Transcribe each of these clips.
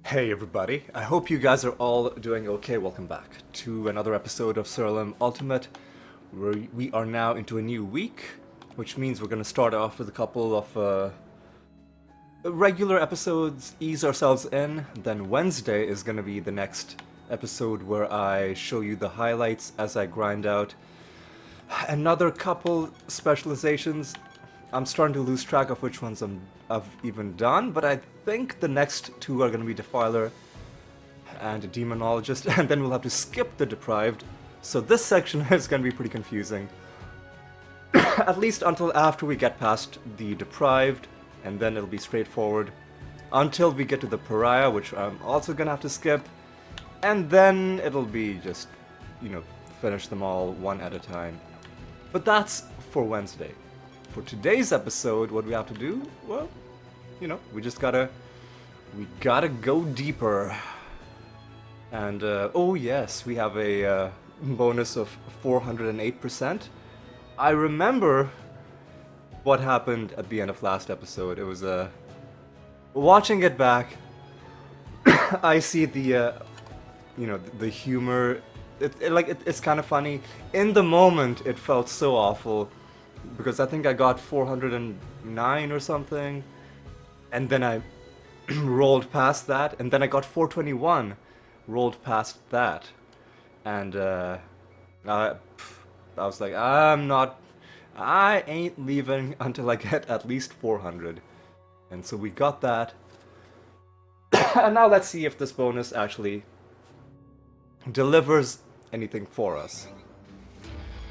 Hey everybody, I hope you guys are all doing okay. Welcome back to another episode of Siralim Ultimate, where we are now into a new week, which means we're going to start off with a couple of regular episodes, ease ourselves in. Then Wednesday is going to be the next episode where I show you the highlights as I grind out another couple specializations. I'm starting to lose track of which ones I've even done, but I think the next two are going to be Defiler and a Demonologist, and then we'll have to skip the Deprived. So this section is going to be pretty confusing. At least until after we get past the Deprived, and then it'll be straightforward. Until we get to the Pariah, which I'm also going to have to skip. And then it'll be just, finish them all one at a time. But that's for Wednesday. For today's episode, what we have to do, well, we gotta go deeper. And, oh yes, we have a bonus of 408%. I remember what happened at the end of last episode. It was, watching it back, I see the, the humor. It's kind of funny. In the moment, it felt so awful. Because I think I got 409 or something, and then I rolled past that, and then I got 421, rolled past that, and I was like, I ain't leaving until I get at least 400, and so we got that, and now let's see if this bonus actually delivers anything for us.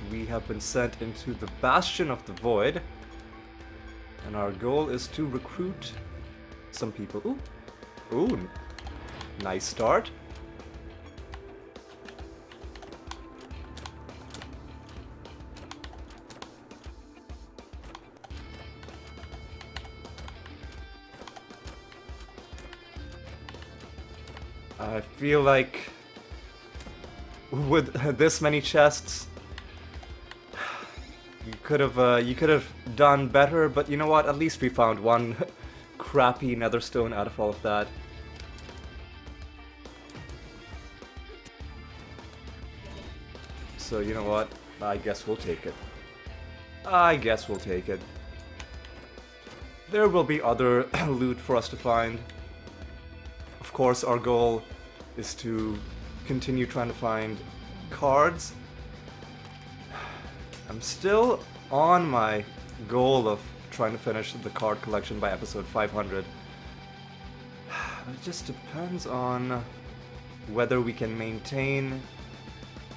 We have been sent into the Bastion of the Void, and our goal is to recruit some people. Ooh, nice start. I feel like with this many chests, you could have done better, but you know what? At least we found one crappy netherstone out of all of that. So you know what? I guess we'll take it. There will be other loot for us to find. Of course, our goal is to continue trying to find cards. I'm still on my goal of trying to finish the card collection by episode 500. It just depends on whether we can maintain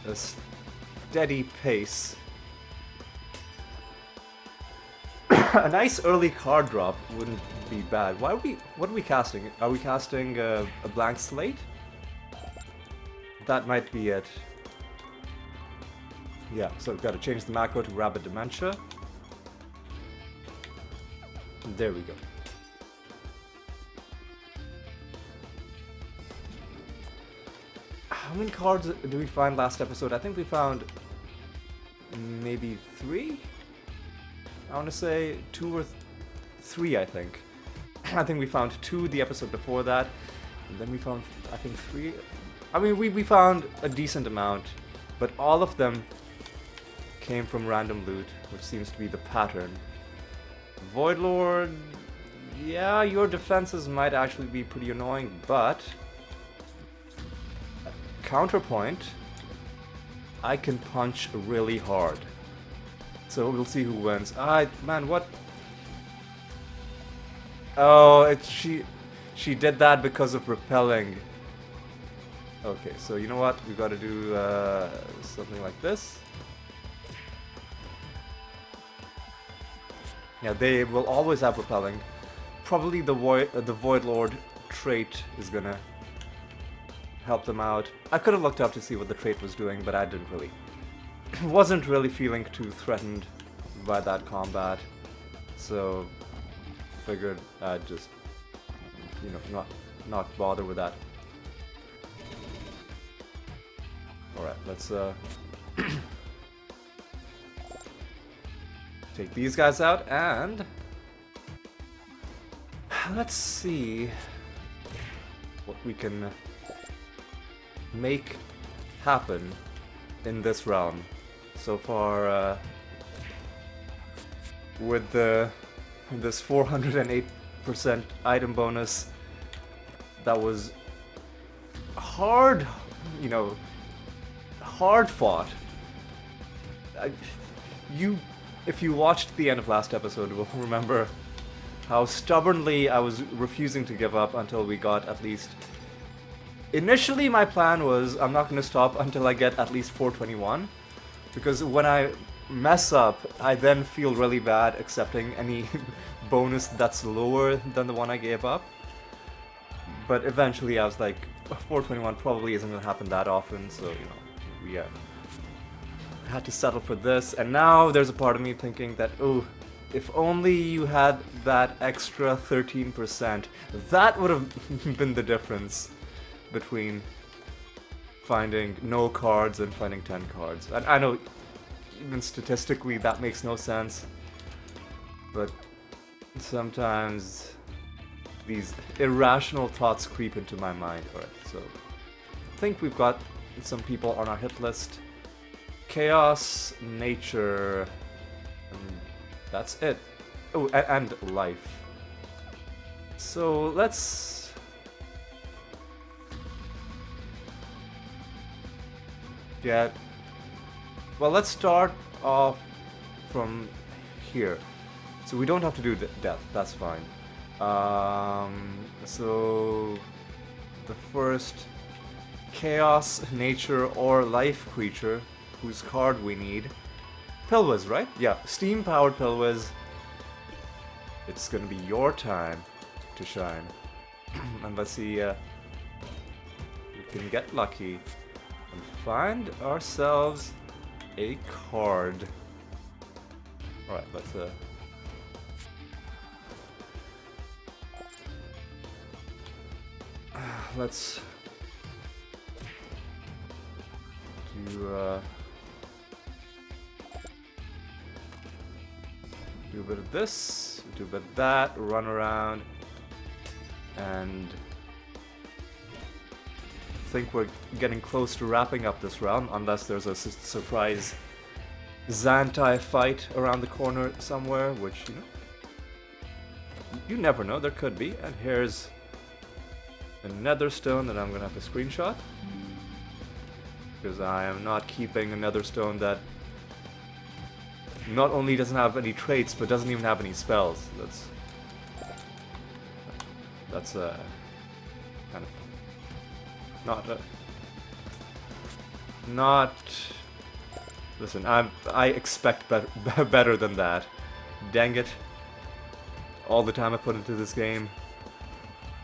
a steady pace. A nice early card drop wouldn't be bad. What are we casting? Are we casting a blank slate? That might be it. Yeah, so we've got to change the macro to Rabbit Dementia. There we go. How many cards did we find last episode? I think we found maybe 3? I want to say 2 or 3, I think. I think we found 2 the episode before that. And then we found, I think, 3. I mean, we found a decent amount. But all of them came from random loot, which seems to be the pattern. Void Lord, yeah, your defenses might actually be pretty annoying, but counterpoint, I can punch really hard. So we'll see who wins. Man, what? Oh, she did that because of repelling. Okay, so you know what? We gotta do something like this. Yeah, they will always have repelling. Probably the Void Lord trait is gonna help them out. I could have looked up to see what the trait was doing, but I didn't really. Wasn't really feeling too threatened by that combat, so figured I'd just, not bother with that. All right, let's take these guys out, and let's see what we can make happen in this realm. So far, with this 408% item bonus, that was hard, you know, hard fought. If you watched the end of last episode, will remember how stubbornly I was refusing to give up until we got at least... Initially my plan was, I'm not going to stop until I get at least 421, because when I mess up, I then feel really bad accepting any bonus that's lower than the one I gave up. But eventually I was like, 421 probably isn't going to happen that often, so, you know, we had to settle for this. And now there's a part of me thinking that, oh, if only you had that extra 13%, that would have been the difference between finding no cards and finding 10 cards. And I know, even statistically, that makes no sense, but sometimes these irrational thoughts creep into my mind. Alright, so I think we've got some people on our hit list. Chaos, Nature, that's it. Oh, and Life. So let's... Well, let's start off from here. So we don't have to do death, that's fine. So the first Chaos, Nature, or Life creature whose card we need. Pilwiz, right? Yeah, steam-powered Pilwiz. It's gonna be your time to shine. And let's see, we can get lucky and find ourselves a card. Alright, let's do a bit of this, do a bit of that, run around, and I think we're getting close to wrapping up this round, unless there's a surprise Xantai fight around the corner somewhere, which, you know, you never know, there could be. And here's a nether stone that I'm gonna have to screenshot, because I am not keeping a nether stone that not only doesn't have any traits, but doesn't even have any spells. That's kind of not. Listen, I expect better than that. Dang it! All the time I put into this game.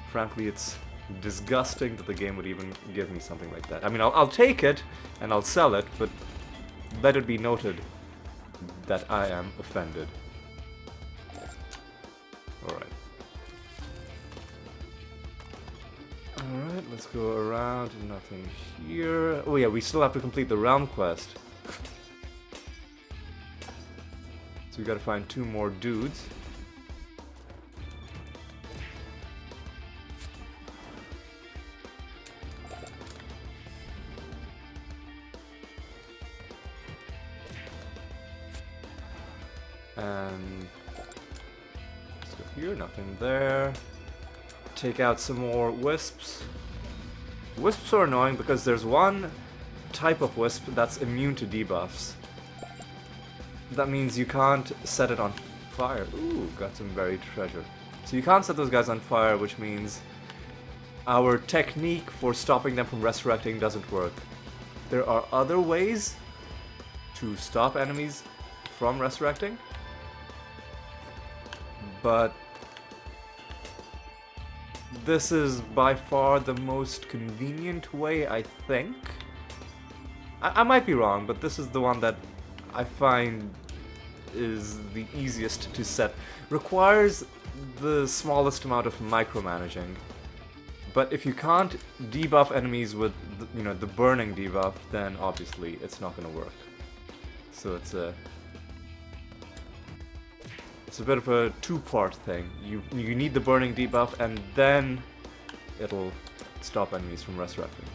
Frankly, it's disgusting that the game would even give me something like that. I mean, I'll take it and I'll sell it, but let it be noted that I am offended. Alright. Alright, let's go around. Nothing here. Oh yeah, we still have to complete the realm quest. So we gotta find 2 more dudes. And let's go here, nothing there. Take out some more wisps. Wisps are annoying because there's one type of wisp that's immune to debuffs. That means you can't set it on fire. Ooh, got some buried treasure. So you can't set those guys on fire, which means our technique for stopping them from resurrecting doesn't work. There are other ways to stop enemies from resurrecting, but this is by far the most convenient way, I think. I might be wrong, but this is the one that I find is the easiest to set. Requires the smallest amount of micromanaging. But if you can't debuff enemies with the burning debuff, then obviously it's not going to work. So it's a bit of a two-part thing. You need the burning debuff, and then it'll stop enemies from resurrecting.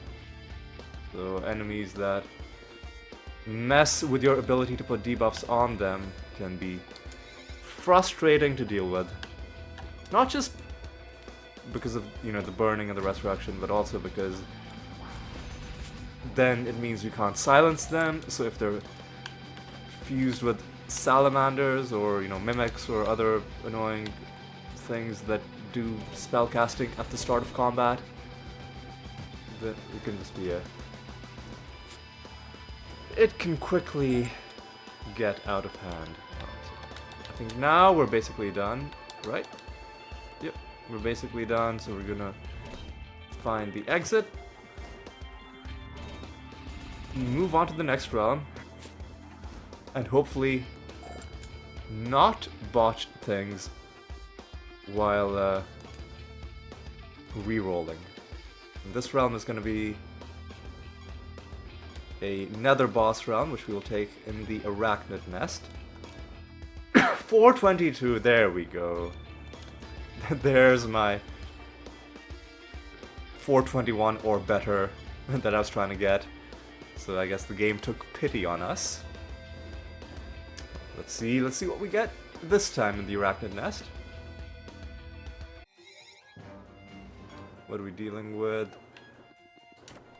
So enemies that mess with your ability to put debuffs on them can be frustrating to deal with. Not just because of, you know, the burning and the resurrection, but also because then it means you can't silence them. So if they're fused with salamanders or, you know, mimics or other annoying things that do spellcasting at the start of combat, that it can just be it can quickly get out of hand. I think now we're basically done, right? Yep, we're basically done, so we're gonna find the exit, move on to the next realm, and hopefully not botch things while re-rolling. This realm is going to be a nether boss realm, which we will take in the arachnid nest. 422, there we go. There's my 421 or better that I was trying to get. So I guess the game took pity on us. Let's see what we get this time in the arachnid nest. What are we dealing with?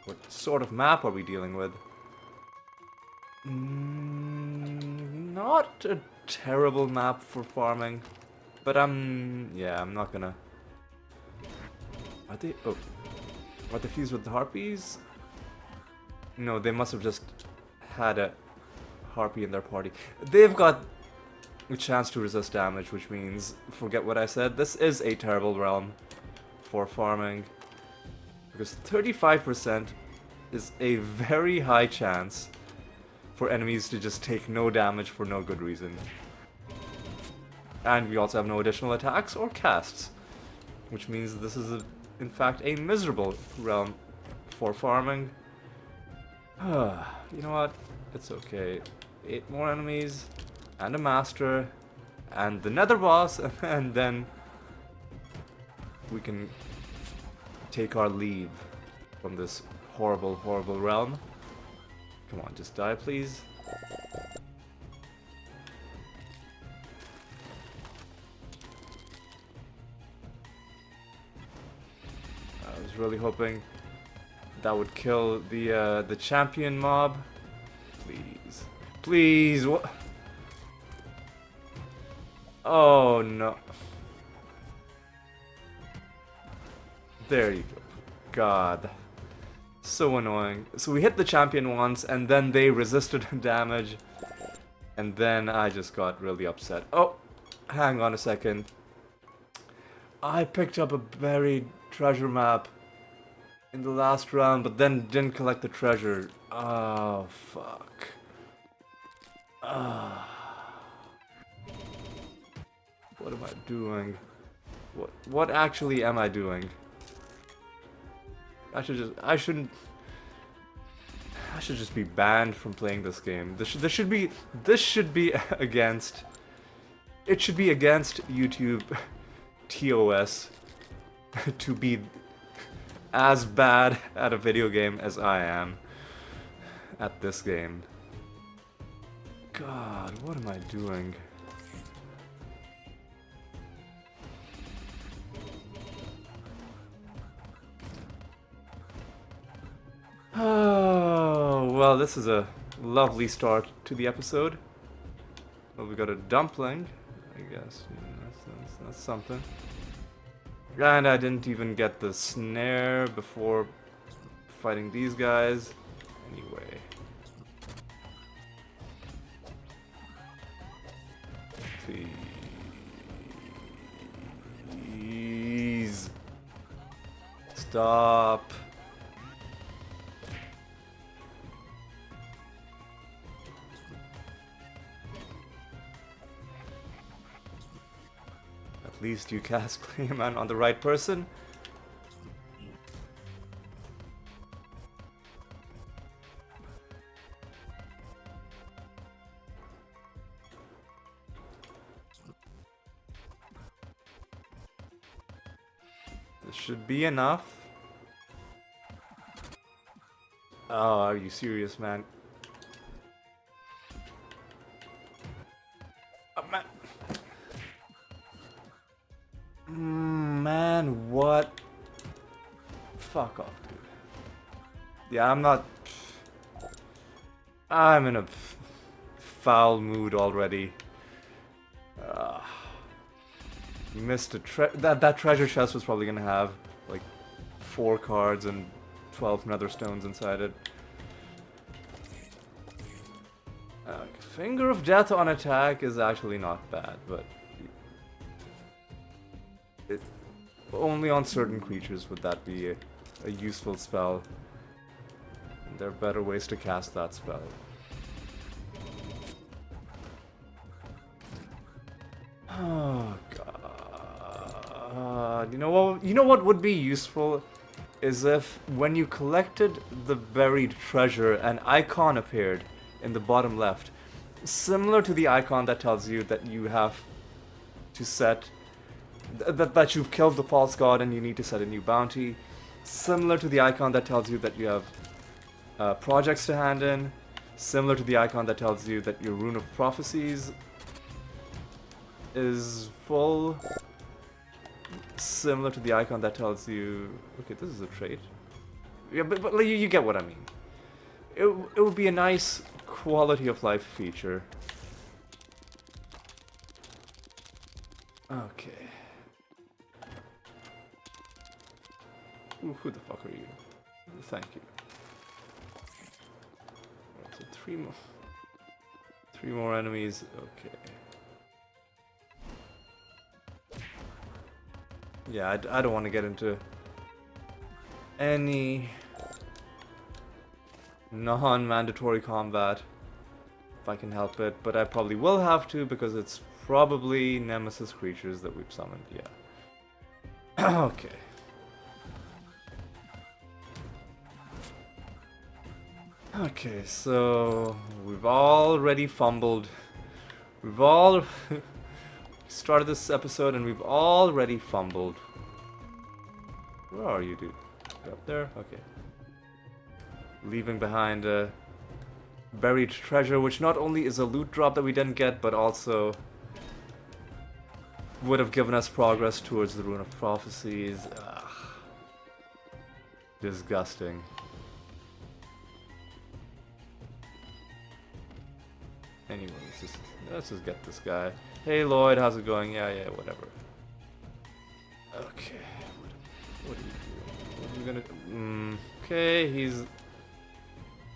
What sort of map are we dealing with? Not a terrible map for farming, but I'm not gonna. Are they? Oh, are they fused with the harpies? No, they must have just had a harpy in their party. They've got a chance to resist damage, which means, forget what I said, this is a terrible realm for farming, because 35% is a very high chance for enemies to just take no damage for no good reason. And we also have no additional attacks or casts, which means this is in fact a miserable realm for farming. You know what? It's okay. 8 more enemies, and a master, and the nether boss, and then we can take our leave from this horrible, horrible realm. Come on, just die, please. I was really hoping that would kill the champion mob. Please. Please, what? Oh no. There you go. God. So annoying. So we hit the champion once, and then they resisted damage. And then I just got really upset. Oh, hang on a second. I picked up a buried treasure map in the last round, but then didn't collect the treasure. Oh, fuck. What am I doing? What actually am I doing? I should just be banned from playing this game. This should be against. It should be against YouTube TOS to be as bad at a video game as I am at this game. God, what am I doing? Oh, well, this is a lovely start to the episode. Well, we got a dumpling, I guess. That's something. And I didn't even get the snare before fighting these guys. Anyway. Please. Stop. At least you cast Clayman on the right person. This should be enough. Oh, are you serious, man? Oh, man. Man, what? Fuck off, dude. Yeah, I'm in a foul mood already. Uh, you missed that treasure chest was probably gonna have like 4 cards and 12 nether stones inside it. Finger of Death on attack is actually not bad, but it, only on certain creatures would that be a useful spell. There are better ways to cast that spell. Oh god. You know what would be useful is if when you collected the buried treasure an icon appeared in the bottom left, similar to the icon that tells you that you have to set that you've killed the false god and you need to set a new bounty, similar to the icon that tells you that you have projects to hand in, similar to the icon that tells you that your rune of prophecies is full, similar to the icon that tells you... Okay, this is a trait. Yeah, but you get what I mean. It would be a nice quality of life feature. Okay. Ooh, who the fuck are you? Thank you. So 3 more. 3 more enemies. Okay. Yeah, I don't want to get into any non-mandatory combat if I can help it, but I probably will have to because it's probably nemesis creatures that we've summoned. Yeah. Okay. Okay, so we've already fumbled. We've all started this episode and we've already fumbled. Where are you, dude? You're up there? Okay. Leaving behind a buried treasure, which not only is a loot drop that we didn't get, but also would have given us progress towards the Rune of Prophecies. Ugh. Disgusting. Anyway, let's just get this guy. Hey Lloyd, how's it going? Yeah, whatever. Okay, what are you doing? What are you gonna... okay, he's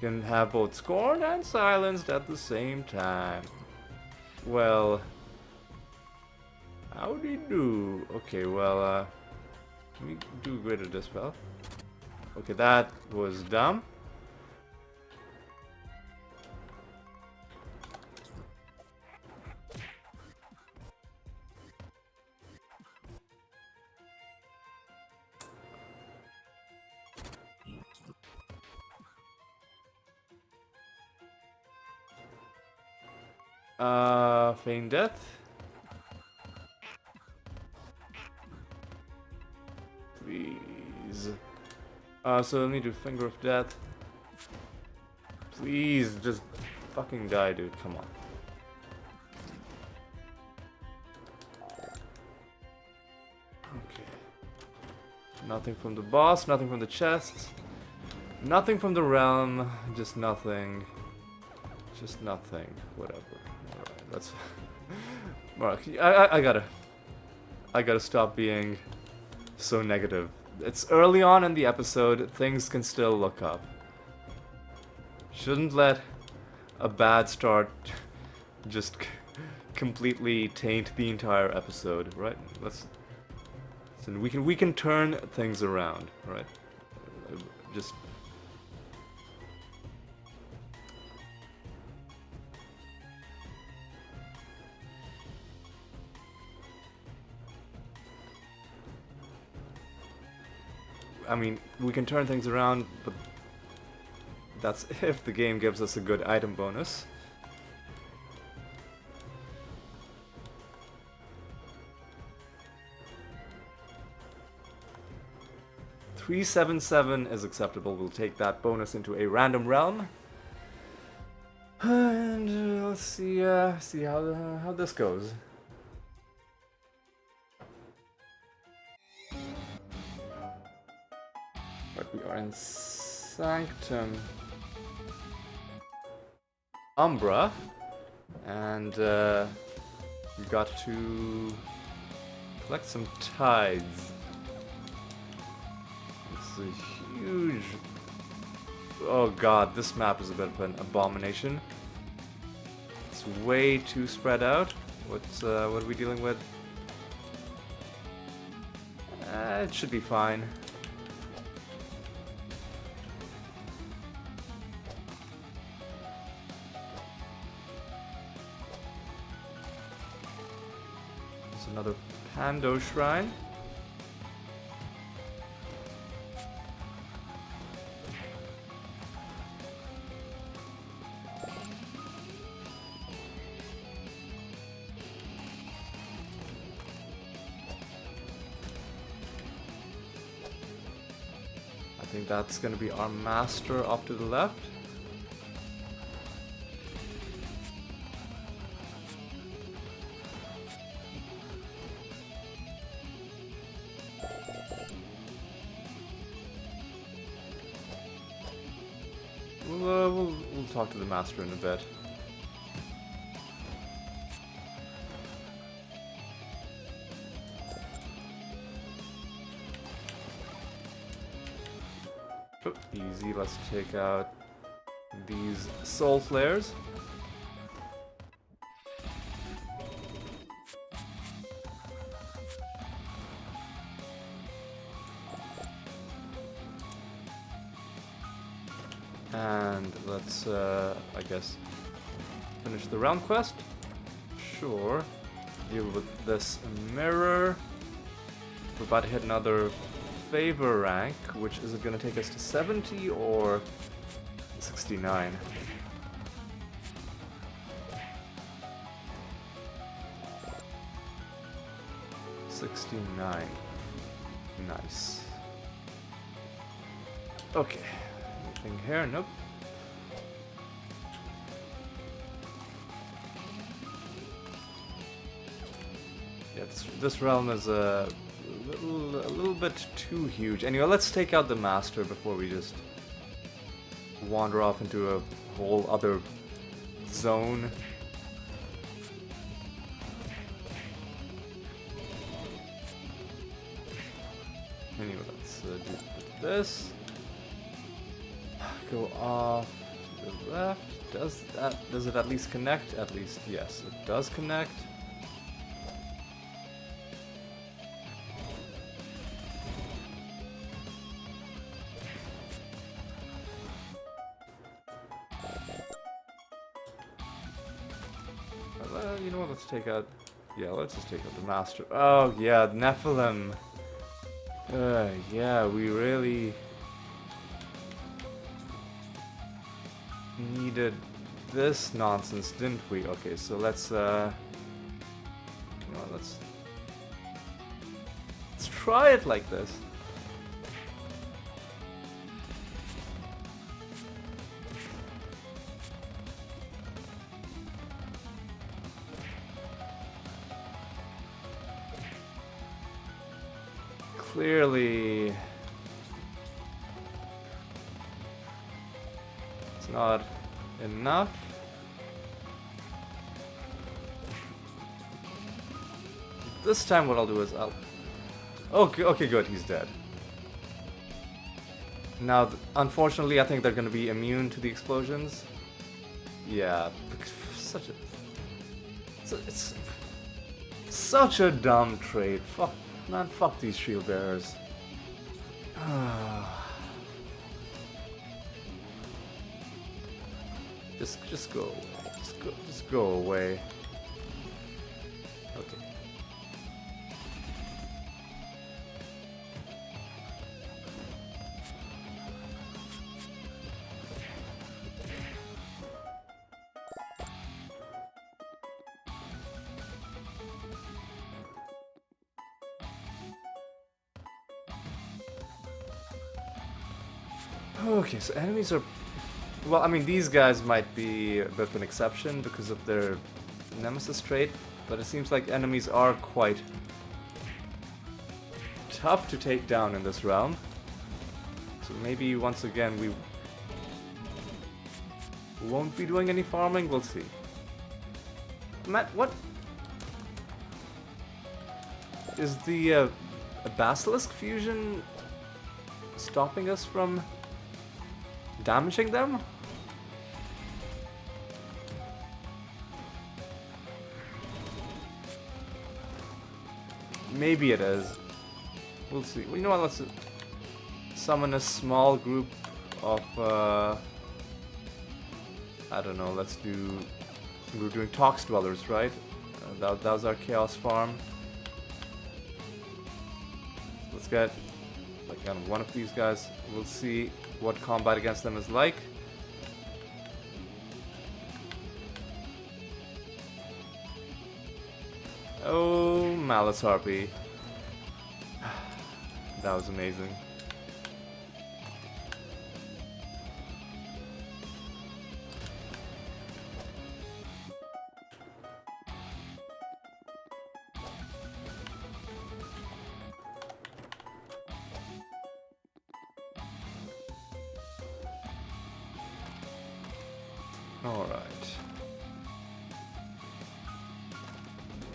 can have both scorned and silenced at the same time. Well, how'd he do? Okay, well, let me do greater dispel. Okay, that was dumb. Feign death. Please. So let me do Finger of Death. Please, just fucking die, dude. Come on. Okay. Nothing from the boss, nothing from the chest. Nothing from the realm, just nothing. Just nothing. Whatever. Alright, let's... Mark, I gotta stop being so negative. It's early on in the episode, things can still look up. Shouldn't let a bad start just completely taint the entire episode, right? Listen, we can turn things around, right? Just... I mean, we can turn things around, but that's if the game gives us a good item bonus. 377 is acceptable. We'll take that bonus into a random realm. And let's see how this goes. But we are in Sanctum Umbra, and we got to collect some tides. It's a huge... Oh god, this map is a bit of an abomination. It's way too spread out. What are we dealing with? It should be fine. There's another Pando Shrine. I think that's gonna be our master off to the left. We'll talk to the master in a bit. Oh, easy, let's take out these soul flares. And let's, I guess, finish the realm quest. Sure. Deal with this mirror. We're about to hit another favor rank, which is it going to take us to 70 or 69? $69. Nice. Okay. Anything here? Nope. Yeah, this realm is a little bit too huge. Anyway, let's take out the master before we just wander off into a whole other zone. Anyway, let's do this. Go off to the left. Does it at least connect? At least, yes, it does connect. You know what, let's take out... Yeah, let's just take out the master. Oh, yeah, Nephilim. Yeah, we really... needed this nonsense, didn't we? Okay, so let's, you know, let's try it like this. Clearly, it's not enough. This time what I'll do is I'll... Okay, good, he's dead. Now, unfortunately, I think they're gonna be immune to the explosions. Yeah, such a... It's such a dumb trait. Fuck. Man, fuck these shield bearers. Just go away. Just go away. Okay. Okay, so enemies are... Well, I mean, these guys might be a bit of an exception because of their nemesis trait, but it seems like enemies are quite tough to take down in this realm. So maybe once again we won't be doing any farming, we'll see. Matt, what? Is the basilisk fusion stopping us from damaging them? Maybe it is. We'll see. Well, you know what, let's summon a small group of, I don't know, let's do... We're doing Tox Dwellers, right? That was our Chaos Farm. Let's get, like, one of these guys. We'll see what combat against them is like. Oh, Malice Harpy. That was amazing.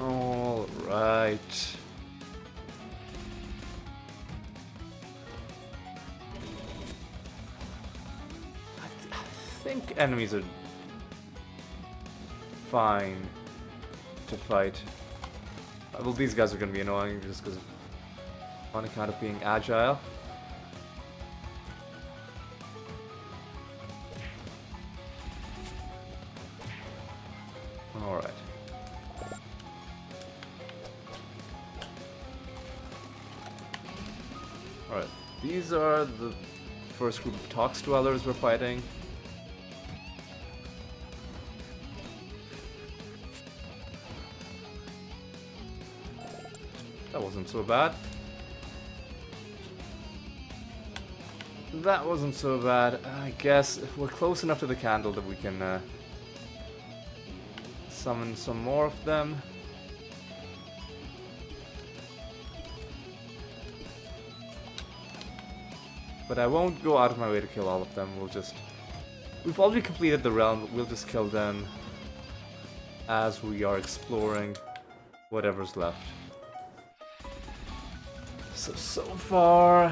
Alright. I think enemies are fine to fight. Well, these guys are going to be annoying just because on account of being agile. Alright. Alright, these are the first group of Tox Dwellers we're fighting. That wasn't so bad. That wasn't so bad. I guess if we're close enough to the candle that we can summon some more of them. But I won't go out of my way to kill all of them. We've already completed the realm, but we'll just kill them as we are exploring whatever's left. So far,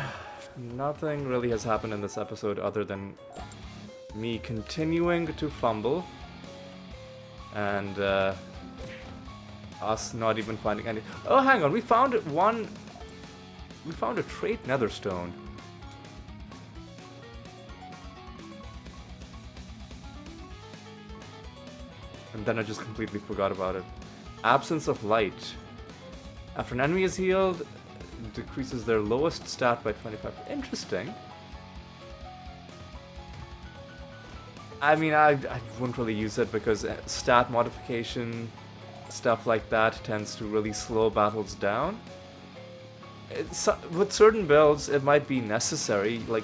nothing really has happened in this episode other than me continuing to fumble and us not even finding any... Oh, hang on, we found a trait netherstone. And then I just completely forgot about it. Absence of light. After an enemy is healed, decreases their lowest stat by 25. Interesting. I mean, I wouldn't really use it because stat modification, stuff like that, tends to really slow battles down. With certain builds, it might be necessary. Like,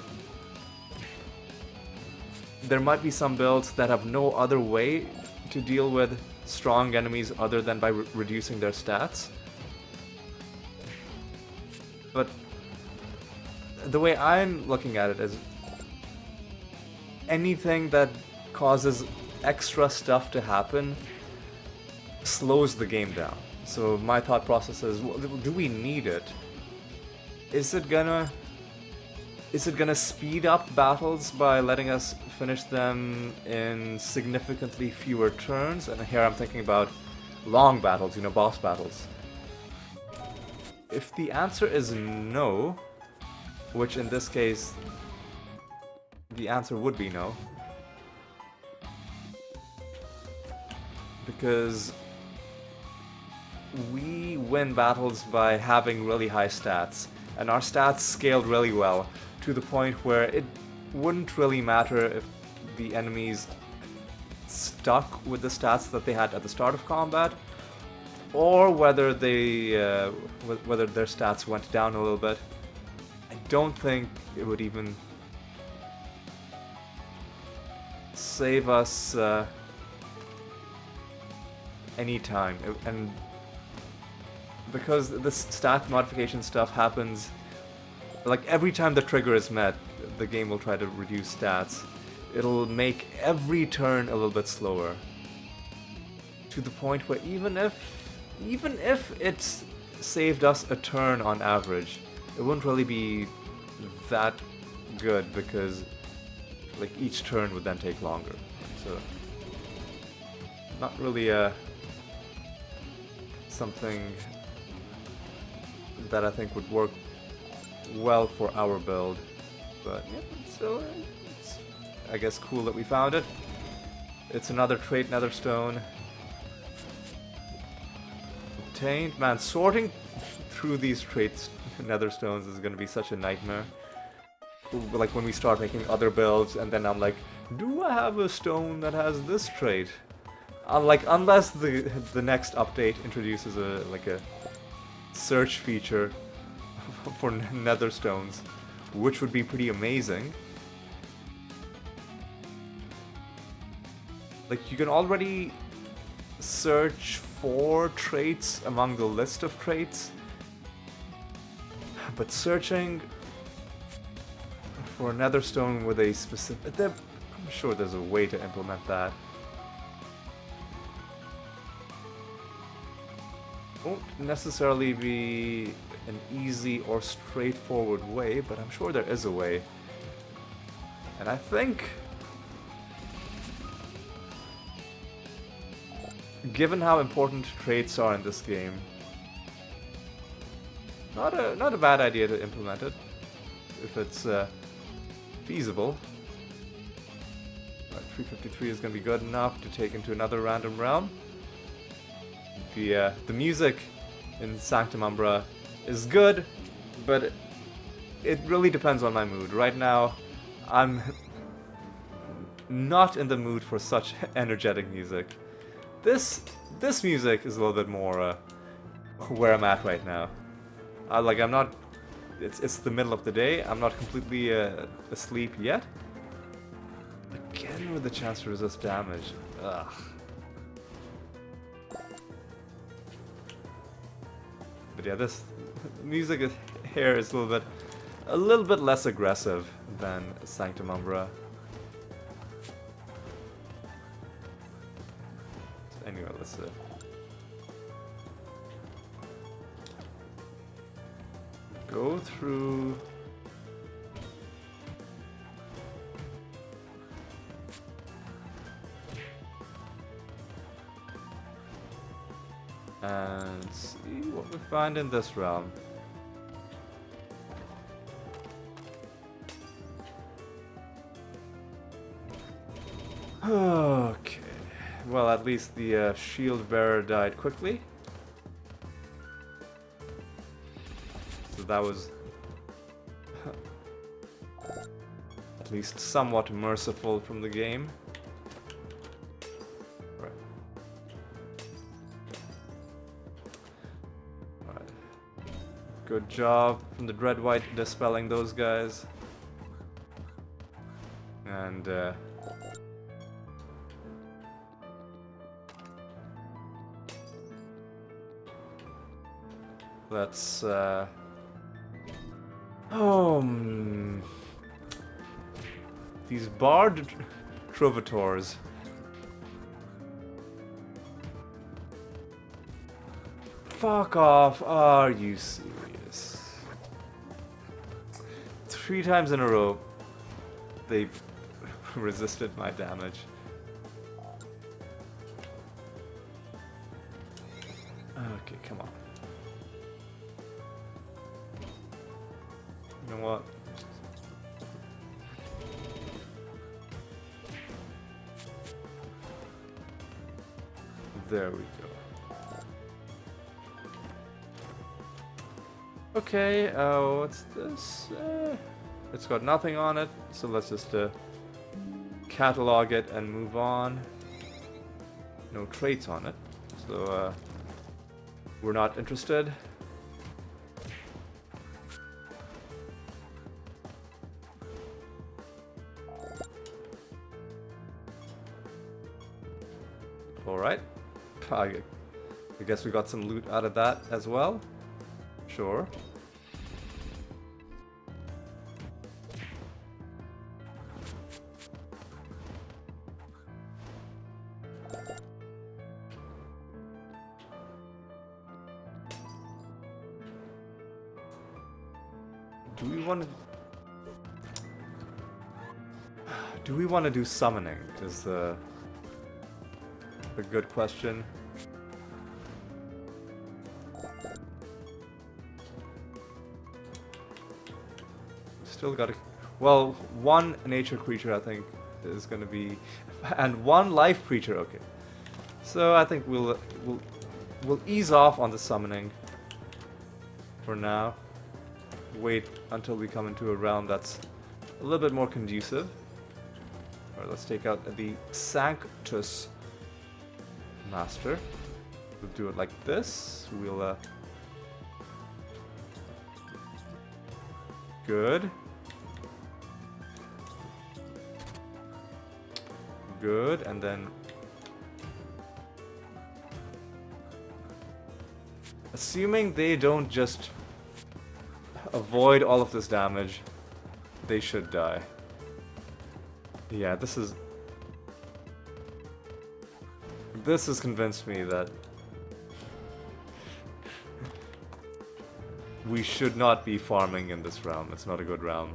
there might be some builds that have no other way to deal with strong enemies other than by reducing their stats. But the way I'm looking at it is anything that causes extra stuff to happen slows the game down. So my thought process is, well, do we need it? Is it gonna speed up battles by letting us finish them in significantly fewer turns? And here I'm thinking about long battles, boss battles. If the answer is no, which in this case, the answer would be no, because we win battles by having really high stats, and our stats scaled really well, to the point where it wouldn't really matter if the enemies stuck with the stats that they had at the start of combat, or whether their stats went down a little bit. I don't think it would even save us any time. And because this stat modification stuff happens, like every time the trigger is met, the game will try to reduce stats. It'll make every turn a little bit slower. To the point where even if it's saved us a turn on average, it wouldn't really be that good because like each turn would then take longer. So not really something that I think would work well for our build. But yeah, still it's I guess cool that we found it. It's another trait netherstone. Obtained. Man, sorting through these traits netherstones is gonna be such a nightmare. Like when we start making other builds and then I'm like, do I have a stone that has this trait? Like unless the next update introduces a search feature for netherstones, which would be pretty amazing. Like you can already search for traits among the list of traits, but searching for a netherstone with a specific... I'm sure there's a way to implement that. Won't necessarily be an easy or straightforward way, but I'm sure there is a way. And I think, given how important traits are in this game, not a bad idea to implement it, if it's feasible. Right, 353 is going to be good enough to take into another random realm. The music in Sanctum Umbra is good, but it really depends on my mood. Right now, I'm not in the mood for such energetic music. This music is a little bit more where I'm at right now. I'm not. It's the middle of the day. I'm not completely asleep yet. Again with the chance to resist damage. Ugh. But yeah, this music here is a little bit less aggressive than Sanctum Umbra. Anyway, let's go through. And see what we find in this realm. Okay. Well, at least the shield bearer died quickly. So that was at least somewhat merciful from the game. Right. Alright. Good job from the Dread White dispelling those guys. And let's these bard trovators. Fuck off, are you serious? 3 times in a row they resisted my damage. Okay, come on. You know what? There we go. Okay, what's this? It's got nothing on it, so let's just catalog it and move on. No traits on it, so we're not interested. Alright. I guess we got some loot out of that as well. Sure. Do we want to do summoning? Is a good question. Still got to. Well, one nature creature I think is going to be, and one life creature. Okay, so I think we'll ease off on the summoning for now. Wait until we come into a realm that's a little bit more conducive. Alright, let's take out the Sanctus Master. We'll do it like this. We'll good. Good, and then assuming they don't just avoid all of this damage, they should die. Yeah, this has convinced me that we should not be farming in this realm. It's not a good realm.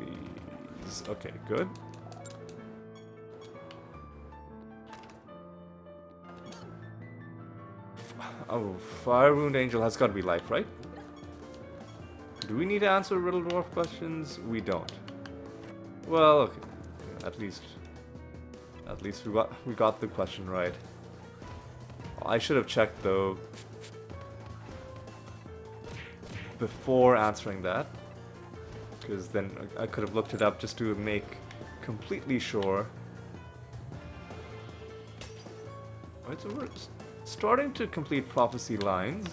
These, okay, good. Oh, Fire Wound Angel has got to be life, right? Do we need to answer Riddle Dwarf questions? We don't. Well, okay. At least we got the question right. I should have checked though before answering that, because then I could have looked it up just to make completely sure. Right, so we're starting to complete prophecy lines.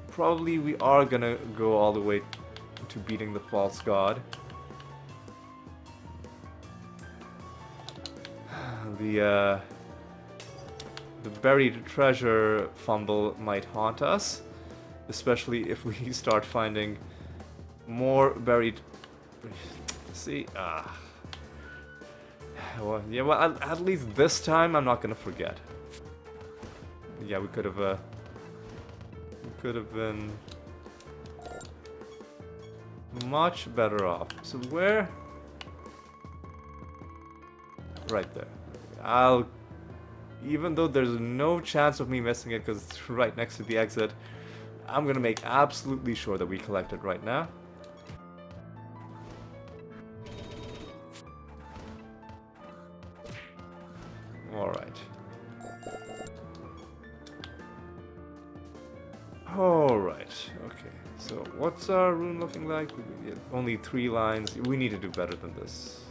Probably we are gonna go all the way to beating the false god. The buried treasure fumble might haunt us, especially if we start finding more buried. See, well, yeah, well, at least this time I'm not gonna forget. Yeah, we could have been much better off. So where? Right there. Even though there's no chance of me missing it because it's right next to the exit, I'm gonna make absolutely sure that we collect it right now. Alright. Alright, okay. So what's our rune looking like? Only 3 lines. We need to do better than this.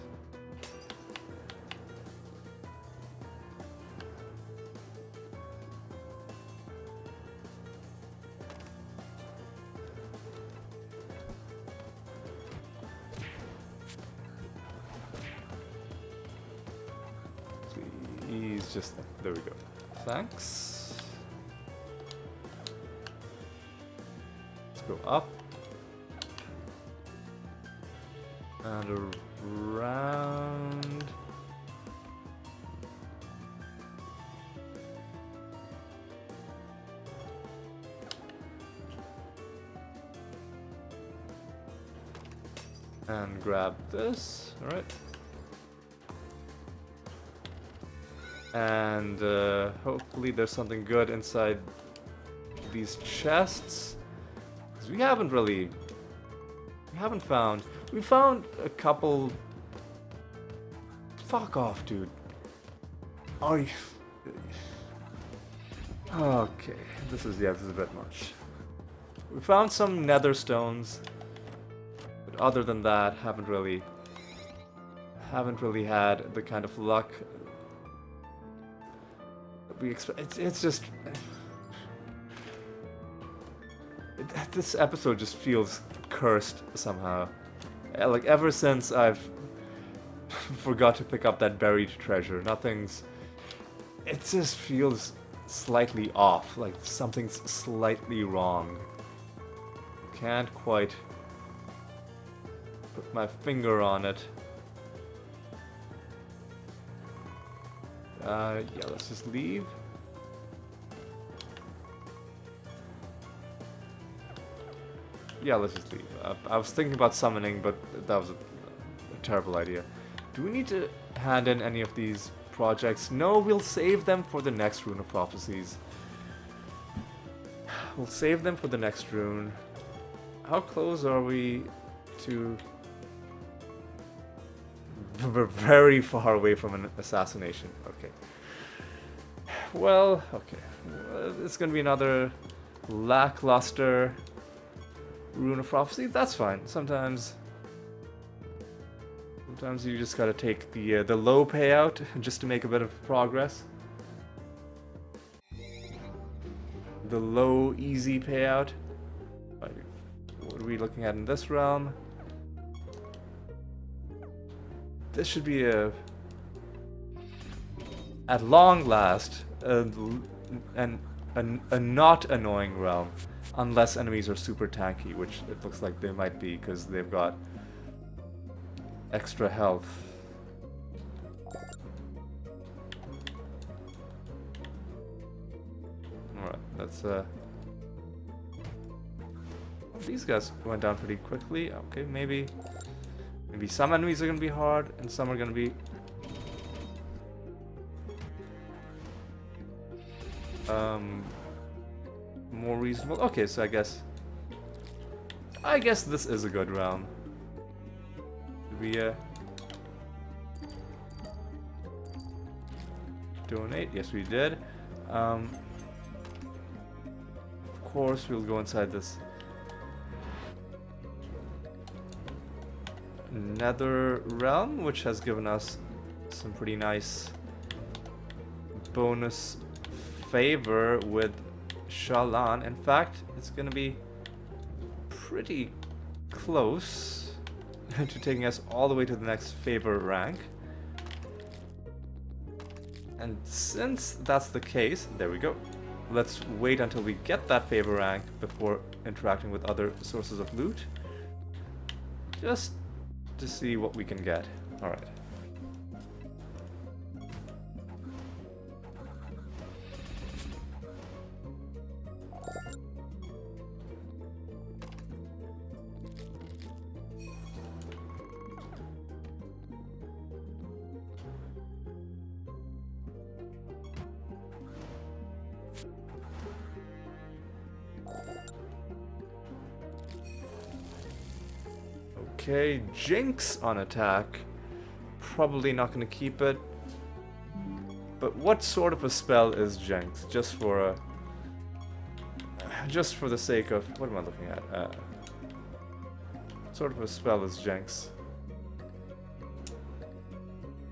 Just there we go. Thanks. Let's go up and around. And grab this. All right. And hopefully there's something good inside these chests. Because we haven't found. We found a couple. Fuck off, dude. Are you? Okay, this is a bit much. We found some nether stones, but other than that, haven't really had the kind of luck we expect. It's just this episode just feels cursed somehow. Like ever since I've forgot to pick up that buried treasure, it just feels slightly off, like something's slightly wrong. Can't quite put my finger on it. Yeah, let's just leave. Yeah, let's just leave. I was thinking about summoning, but that was a terrible idea. Do we need to hand in any of these projects? No, we'll save them for the next Rune of Prophecies. We'll save them for the next rune. How close are we to... We're very far away from an assassination. Okay. Well, okay. It's gonna be another lackluster Rune of Prophecy. That's fine. Sometimes you just gotta take the low payout just to make a bit of progress. The low, easy payout. What are we looking at in this realm? This should be at long last, a not annoying realm. Unless enemies are super tanky, which it looks like they might be, because they've got extra health. Alright, let's these guys went down pretty quickly. Okay, maybe some enemies are gonna be hard, and some are gonna be more reasonable. Okay, so I guess this is a good realm. Did we donate? Yes, we did. Of course, we'll go inside this Nether realm, which has given us some pretty nice bonus favor with Siralim. In fact, it's gonna be pretty close to taking us all the way to the next favor rank. And since that's the case, there we go. Let's wait until we get that favor rank before interacting with other sources of loot. Just to see what we can get. Alright. Okay, Jinx on attack. Probably not going to keep it. But what sort of a spell is Jinx? Just for the sake of... What am I looking at? What sort of a spell is Jinx?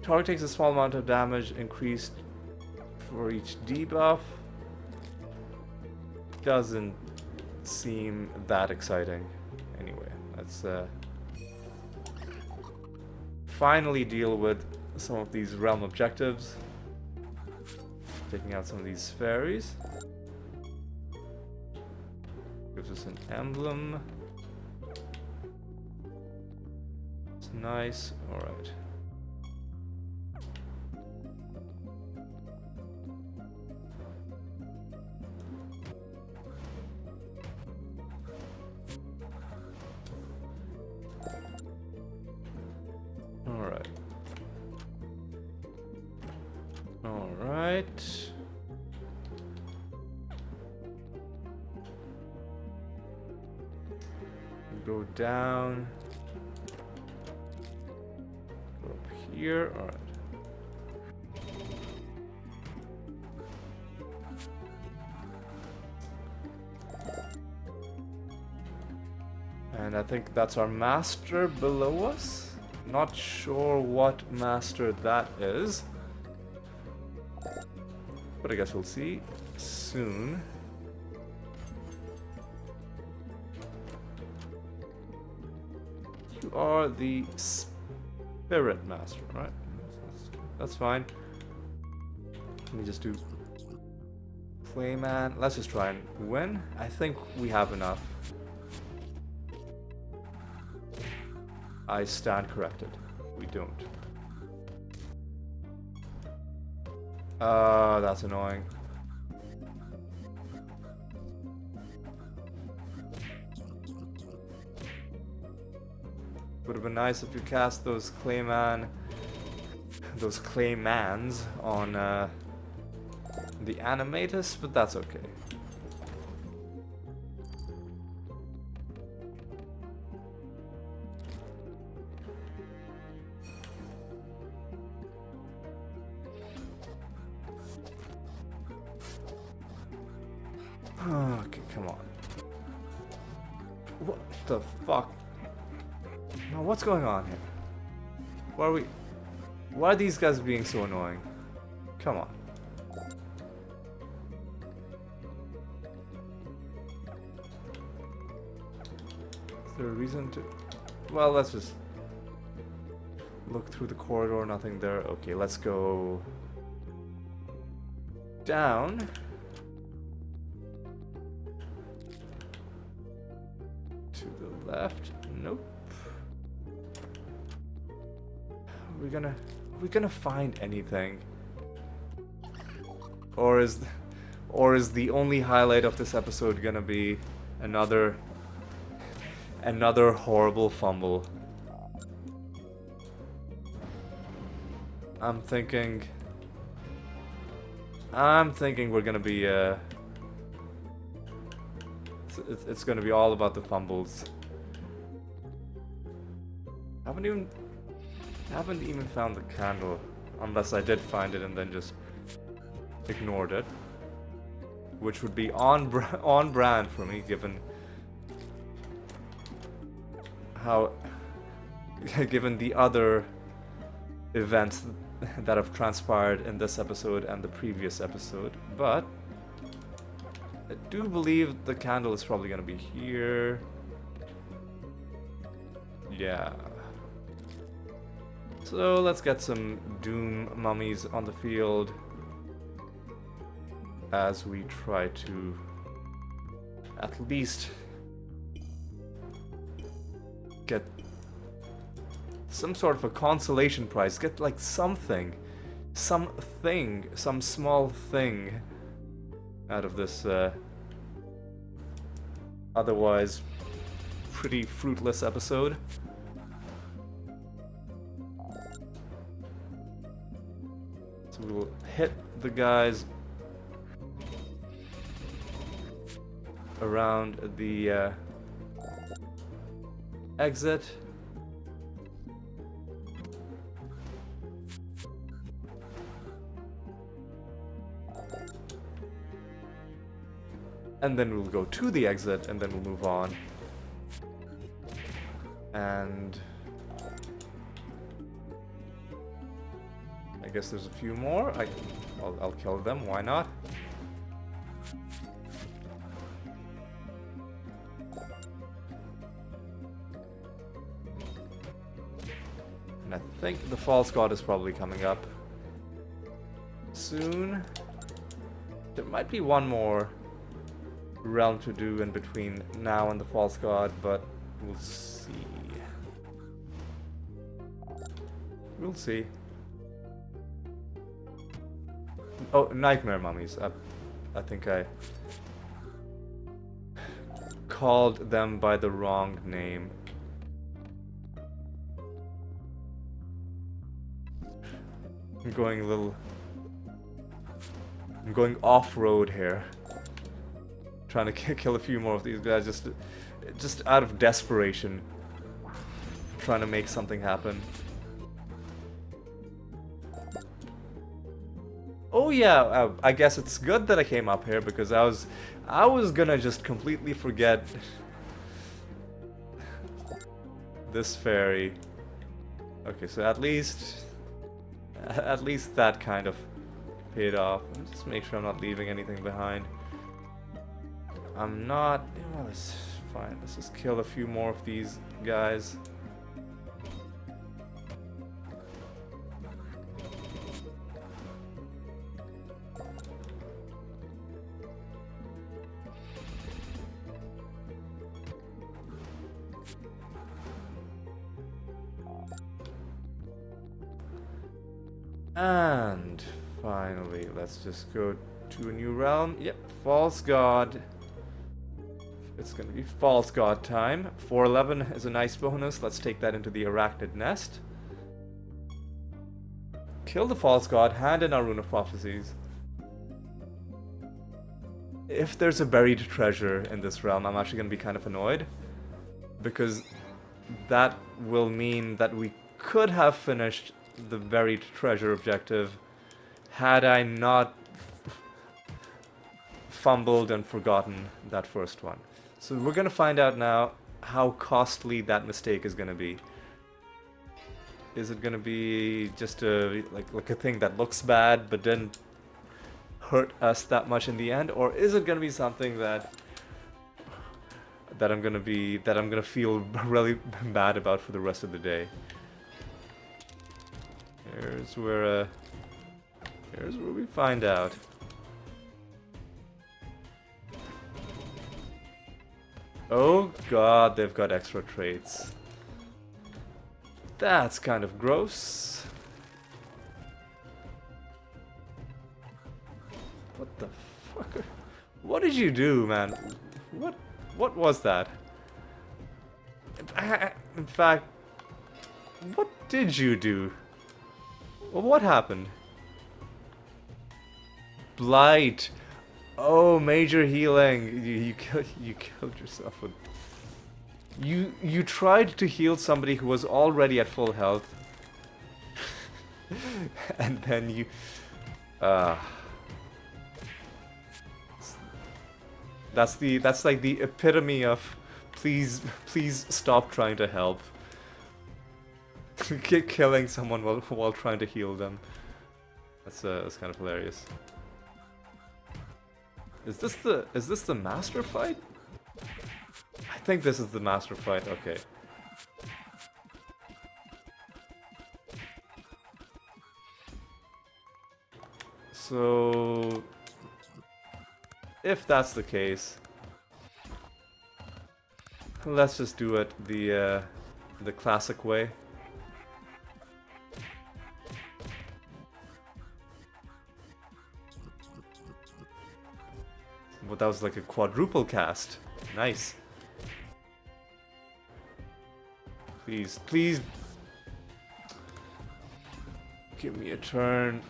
Target takes a small amount of damage increased for each debuff. Doesn't seem that exciting. Anyway, let's... finally deal with some of these realm objectives. Taking out some of these fairies. Gives us an emblem. It's nice. Alright. Alright. Go down. Go up here. Alright. And I think that's our master below us. Not sure what master that is. But I guess we'll see soon. You are the Spirit Master, right? That's fine. Let me just do Playman. Let's just try and win. I think we have enough. I stand corrected. We don't. That's annoying. Would have been nice if you cast those Claymans on the Animatus, but that's okay. Okay, come on. What the fuck? Now, what's going on here? Why are these guys being so annoying? Come on. Is there a reason to... Well, let's just look through the corridor, nothing there. Okay, let's go down. To the left. Nope. Are we gonna find anything? Or is the only highlight of this episode gonna be another horrible fumble? I'm thinking we're gonna be it's gonna be all about the fumbles. Haven't even found the candle, unless I did find it and then just ignored it, which would be on brand for me, given given the other events that have transpired in this episode and the previous episode. But I do believe the candle is probably gonna be here. Yeah. So let's get some Doom mummies on the field as we try to at least get some sort of a consolation prize. Get like some small thing out of this otherwise pretty fruitless episode. So we'll hit the guys around the exit. And then we'll go to the exit, and then we'll move on. And I guess there's a few more. I'll kill them, why not? And I think the false god is probably coming up soon. There might be one more realm to do in between now and the false god, but we'll see. We'll see. Oh, nightmare mummies. I think I called them by the wrong name. I'm going off-road here. Trying to kill a few more of these guys just out of desperation. Trying to make something happen. Oh yeah, I guess it's good that I came up here, because I was gonna just completely forget this fairy. Okay, so at least that kind of paid off. Just make sure I'm not leaving anything behind. I'm not... Well, that's fine. Let's just kill a few more of these guys. And finally, let's just go to a new realm. Yep, False God. It's gonna be False God time. 411 is a nice bonus. Let's take that into the Arachnid Nest. Kill the False God, hand in our Rune of Prophecies. If there's a buried treasure in this realm, I'm actually gonna be kind of annoyed. Because that will mean that we could have finished the buried treasure objective had I not fumbled and forgotten that first one. So we're gonna find out now how costly that mistake is gonna be. Is it gonna be just a like a thing that looks bad but didn't hurt us that much in the end, or is it gonna be something that I'm gonna feel really bad about for the rest of the day? Here's where we find out. Oh god, they've got extra traits. That's kind of gross. What the fuck? What did you do, man? What was that? In fact, what did you do? Well, what happened? Blight. Oh, major healing. You killed yourself with... You tried to heal somebody who was already at full health. And then you... That's like the epitome of please stop trying to help. Killing someone while trying to heal them. That's kind of hilarious. Is this the master fight? I think this is the master fight. Okay. So if that's the case, let's just do it the classic way. Well, that was like a quadruple cast. Nice. Please, please. Give me a turn.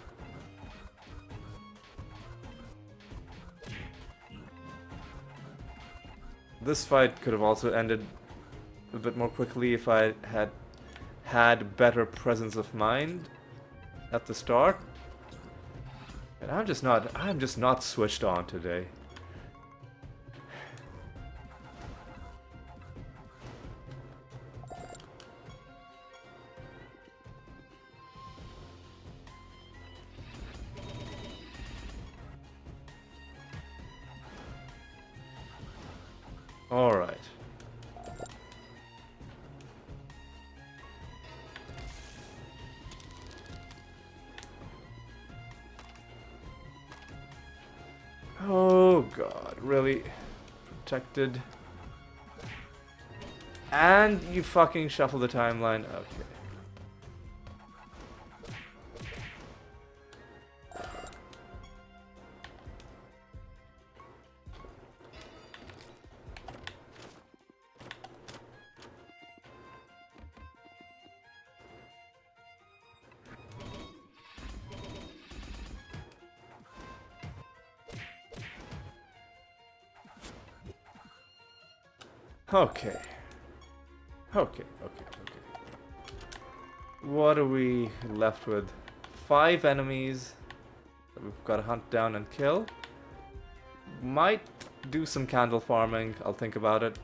This fight could have also ended a bit more quickly if I had better presence of mind at the start. And I'm just not switched on today. All right. Oh god, really? Protected. And you fucking shuffle the timeline. Okay. Okay. Okay. What are we left with? 5 enemies that we've got to hunt down and kill. Might do some candle farming. I'll think about it.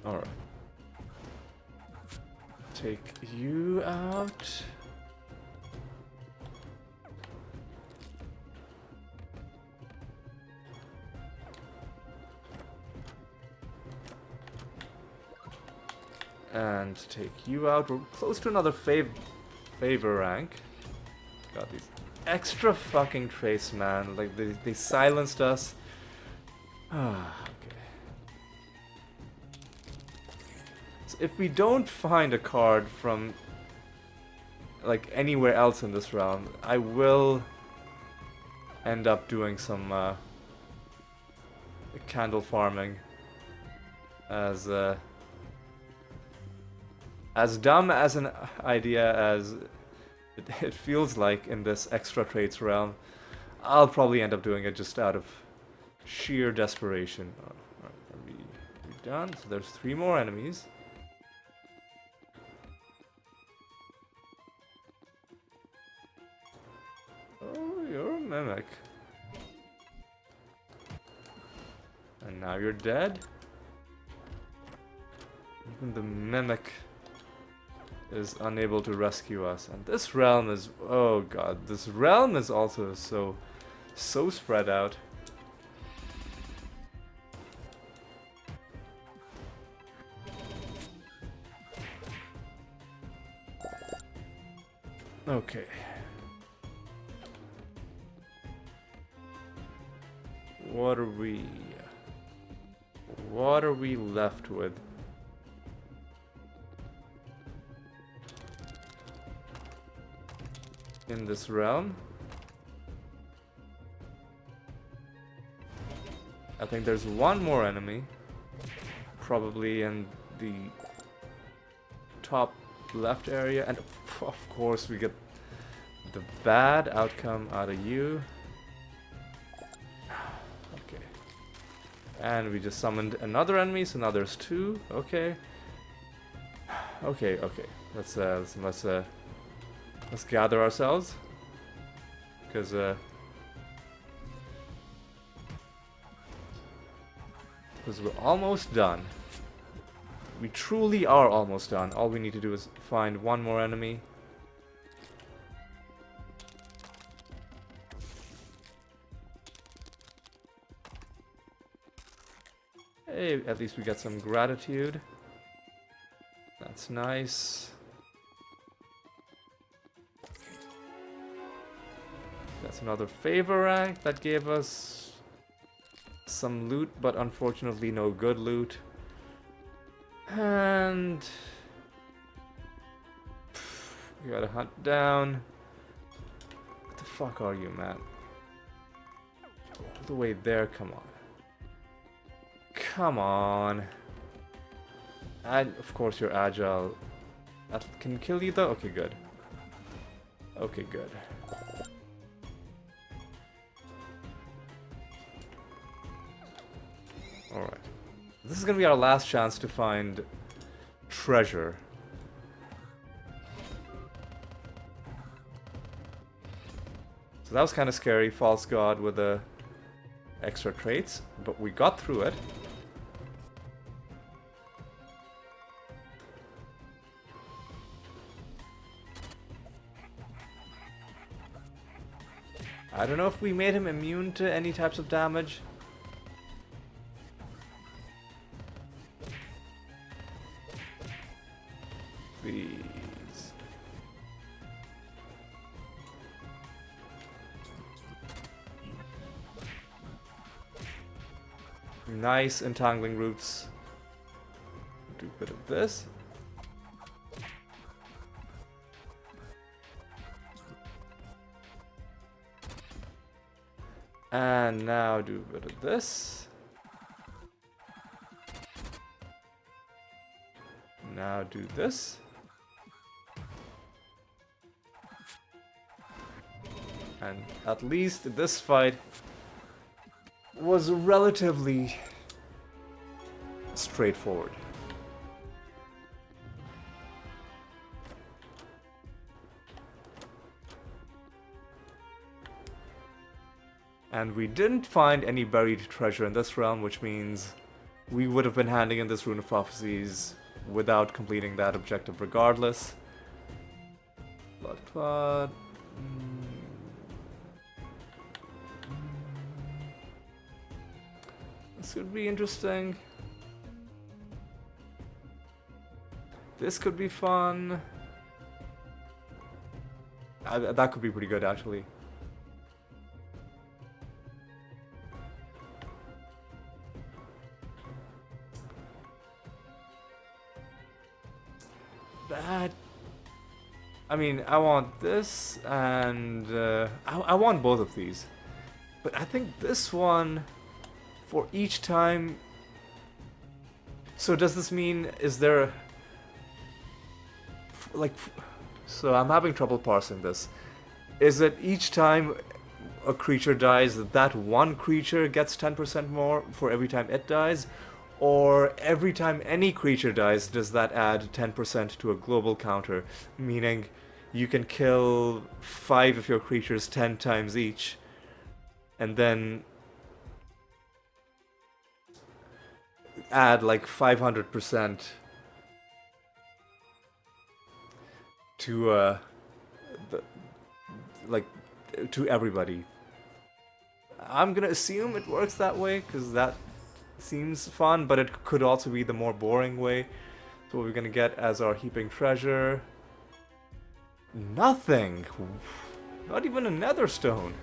Alright. Take you out. And take you out. We're close to another favor rank. Got these extra fucking traits, man. Like, they silenced us. Ah, okay. So if we don't find a card from, like, anywhere else in this round, I will end up doing some candle farming. As dumb as an idea as it feels like in this extra traits realm, I'll probably end up doing it just out of sheer desperation. Alright, are we done? So there's 3 more enemies. Oh, you're a mimic. And now you're dead? Even the mimic is unable to rescue us. And this realm is... oh god, this realm is also so spread out. Okay. What are we left with? In this realm? I think there's one more enemy. Probably in the top left area. And of course we get the bad outcome out of you. Okay. And we just summoned another enemy, so now there's 2. Okay. Okay. Let's gather ourselves. Because we're almost done. We truly are almost done. All we need to do is find one more enemy. Hey, at least we get some gratitude. That's nice. That's another favor rank that gave us some loot, but unfortunately no good loot. And we gotta hunt down. What the fuck are you, man? All the way there, come on. Come on. And of course you're agile. That can kill you though? Okay, good. Okay, good. Alright. This is gonna be our last chance to find treasure. So that was kind of scary, false god with the extra traits, but we got through it. I don't know if we made him immune to any types of damage. Please. Nice entangling roots. Do a bit of this. And now do a bit of this. Now do this. And at least this fight was relatively straightforward. And we didn't find any buried treasure in this realm, which means we would have been handing in this Rune of Prophecies without completing that objective regardless. Blood Clot. This could be interesting. This could be fun. That could be pretty good, actually. That... I mean, I want this, and I want both of these. But I think this one, for each time... So does this mean, is there... Like... So I'm having trouble parsing this. Is it each time a creature dies, that one creature gets 10% more for every time it dies? Or every time any creature dies, does that add 10% to a global counter? Meaning, you can kill 5 of your creatures 10 times each, and then add like 500% to to everybody. I'm gonna assume it works that way because that seems fun, but it could also be the more boring way. So what we're gonna get as our heaping treasure? Nothing. Not even a nether stone.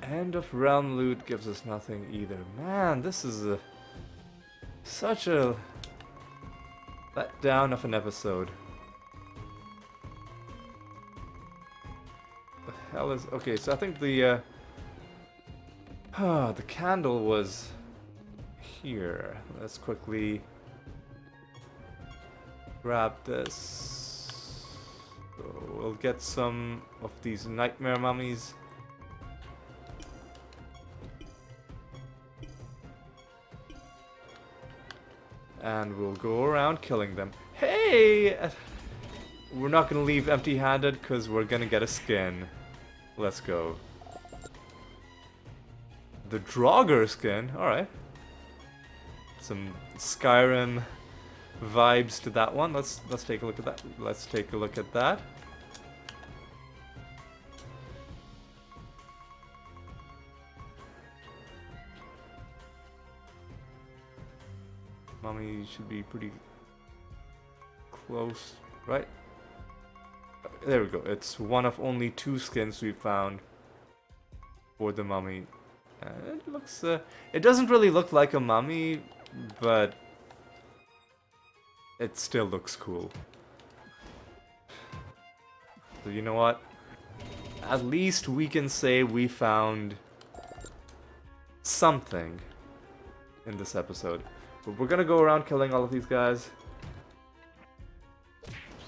End of realm loot gives us nothing either. Man, this is such a letdown of an episode. The hell is... Okay, so I think the the candle was here. Let's quickly grab this. So we'll get some of these nightmare mummies. And we'll go around killing them. Hey! We're not gonna leave empty-handed because we're gonna get a skin. Let's go. The Draugr skin, alright. Some Skyrim vibes to that one. Let's take a look at that. Let's take a look at that. Mummy should be pretty close, right? There we go. It's one of only 2 skins we found for the mummy. It looks... it doesn't really look like a mummy, but it still looks cool. So you know what? At least we can say we found something in this episode. But we're gonna go around killing all of these guys.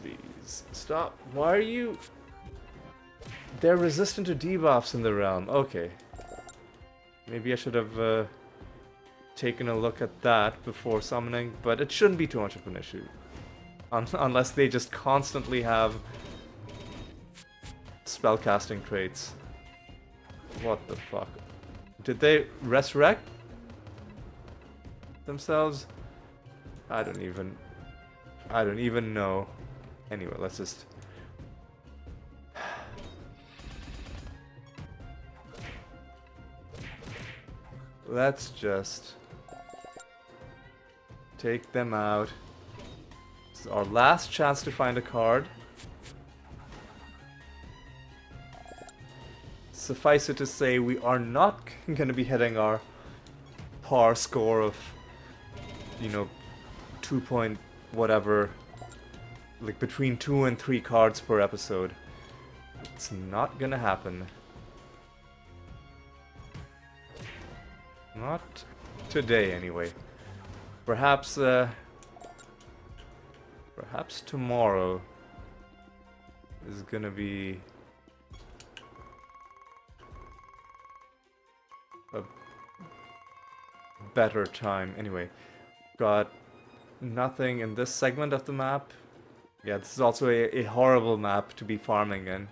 Please, stop. Why are you... They're resistant to debuffs in the realm. Okay. Maybe I should have taken a look at that before summoning, but it shouldn't be too much of an issue. Unless they just constantly have spellcasting traits. What the fuck? Did they resurrect themselves? I don't even know. Anyway, let's just... Let's just take them out. This is our last chance to find a card. Suffice it to say, we are not going to be hitting our par score of, you know, 2 point whatever, like between 2 and 3 cards per episode. It's not gonna happen. Not today, anyway. Perhaps, perhaps tomorrow is gonna be a better time. Anyway, got nothing in this segment of the map. Yeah, this is also a horrible map to be farming in.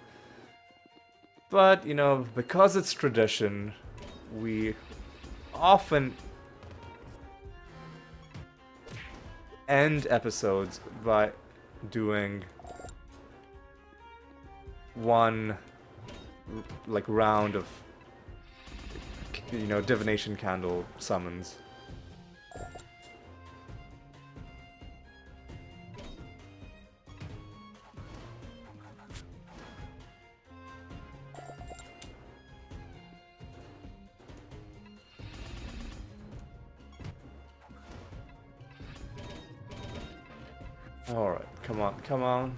But, you know, because it's tradition, we often end episodes by doing one like round of, you know, divination candle summons. Alright, come on, come on.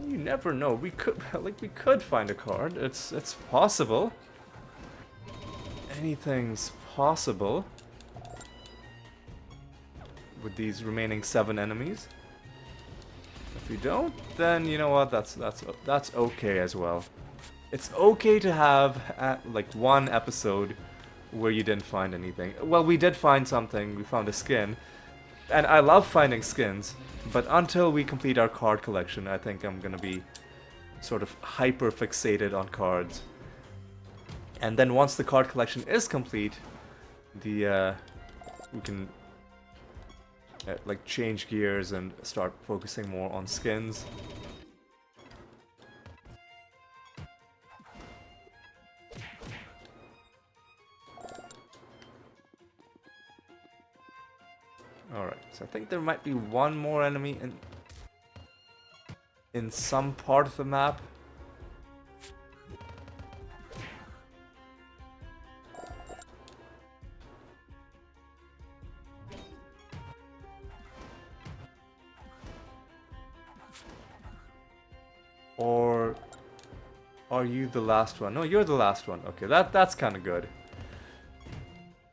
You never know. We could, like, we could find a card. It's possible. Anything's possible with these remaining 7 enemies. If we don't, then you know what? That's okay as well. It's okay to have like one episode where you didn't find anything. Well, we did find something. We found a skin. And I love finding skins, but until we complete our card collection, I think I'm gonna be sort of hyper fixated on cards. And then once the card collection is complete, we can like change gears and start focusing more on skins. Alright, so I think there might be one more enemy in some part of the map. Or are you the last one? No, you're the last one. Okay, that's kind of good.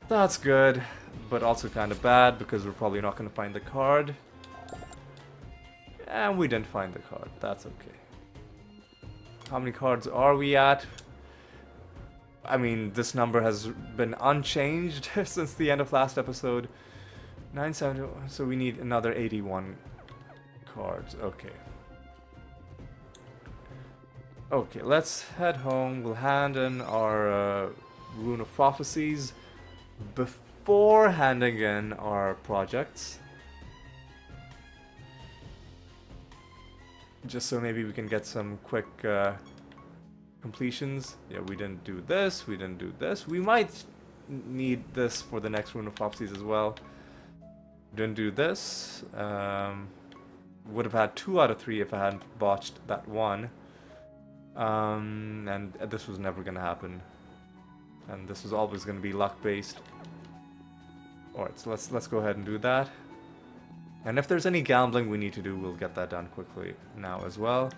That's good, but also kind of bad because we're probably not going to find the card. And we didn't find the card. That's okay. How many cards are we at? I mean, this number has been unchanged since the end of last episode. 970, so we need another 81 cards. Okay. Okay, let's head home. We'll hand in our Rune of Prophecies before handing in our projects. Just so maybe we can get some quick completions. Yeah, we didn't do this, we didn't do this. We might need this for the next Rune of Prophecies as well. Didn't do this. Would have had 2 out of 3 if I hadn't botched that one. And this was never gonna happen. And this was always gonna be luck based. Alright, so let's go ahead and do that. And if there's any gambling we need to do, we'll get that done quickly now as well.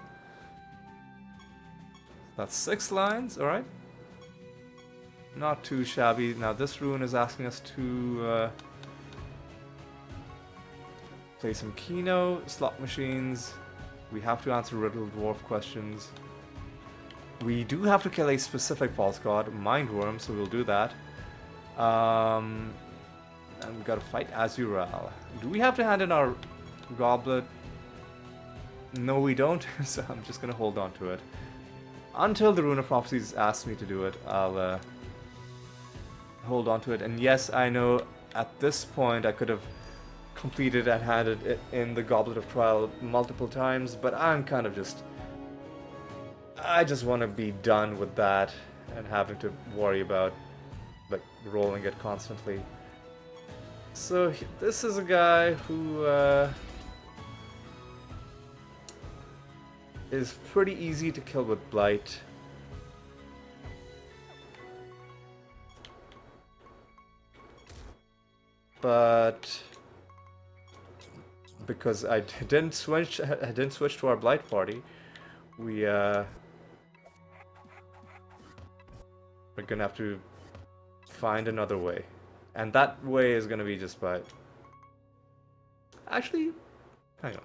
That's 6 lines, alright. Not too shabby. Now this rune is asking us to play some Keno, slot machines. We have to answer Riddle Dwarf questions. We do have to kill a specific false god, Mindworm, so we'll do that. And we gotta fight Azural. Do we have to hand in our goblet? No, we don't, so I'm just gonna hold on to it. Until the Rune of Prophecies asks me to do it, I'll hold on to it. And yes, I know at this point I could have completed and handed it in the Goblet of Trial multiple times, but I'm kind of just... I just want to be done with that and having to worry about like rolling it constantly. So this is a guy who is pretty easy to kill with Blight. But because I didn't switch to our Blight party, we're gonna have to find another way. And that way is gonna be just by... Actually, hang on.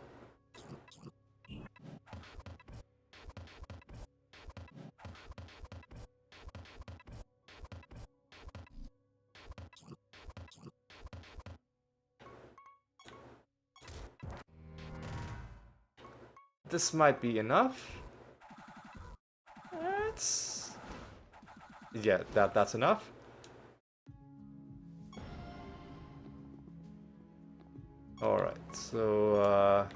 This might be enough. that's... Yeah, that's enough. Alright, so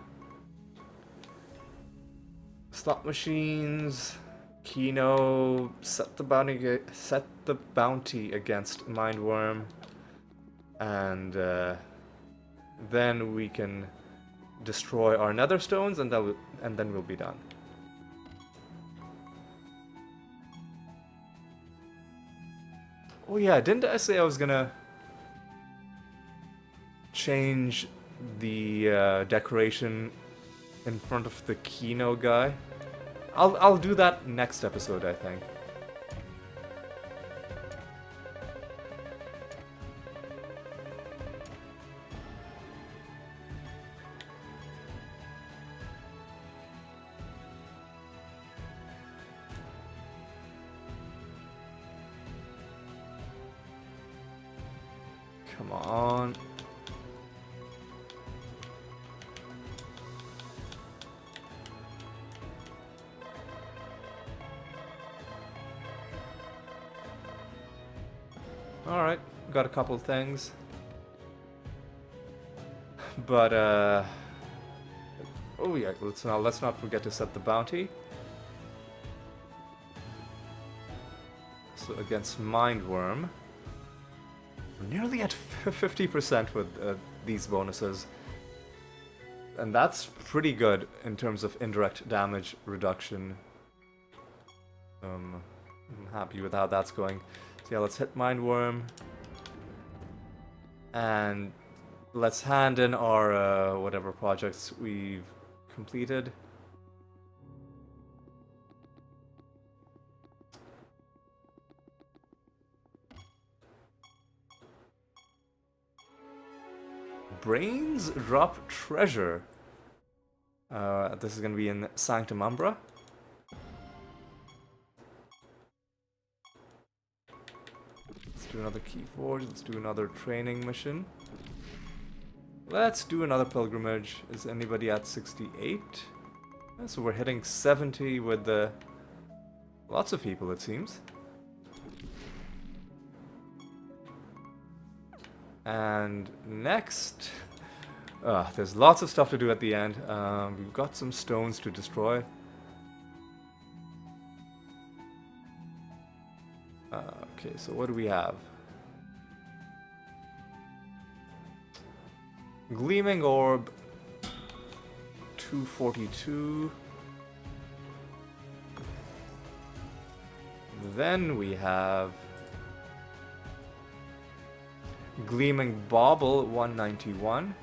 slot machines, Kino, set the bounty against Mindworm, and then we can destroy our nether stones, and then we'll be done. Oh yeah, didn't I say I was gonna change the decoration in front of the Kino guy? I'll do that next episode, I think. Come on. Alright, got a couple things. But, oh yeah, let's not forget to set the bounty. So against Mindworm. We're nearly at 50% with these bonuses. And that's pretty good in terms of indirect damage reduction. I'm happy with how that's going. So yeah, let's hit Mindworm. And let's hand in our whatever projects we've completed. Brains drop treasure. This is going to be in Sanctum Umbra. Let's do another Keyforge. Let's do another training mission. Let's do another pilgrimage. Is anybody at 68? So we're hitting 70 with lots of people, it seems. And next, there's lots of stuff to do at the end. We've got some stones to destroy. Okay, so what do we have? Gleaming Orb, 242. Then we have Gleaming Bauble, 191.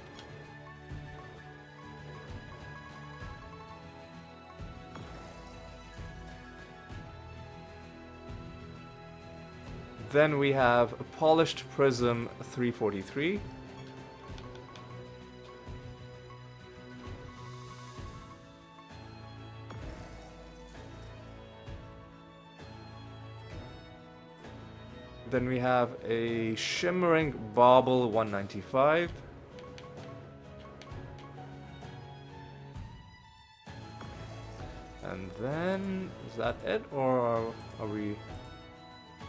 Then we have Polished Prism, 343. Then we have a Shimmering Bauble, 195. And then, is that it, or are we...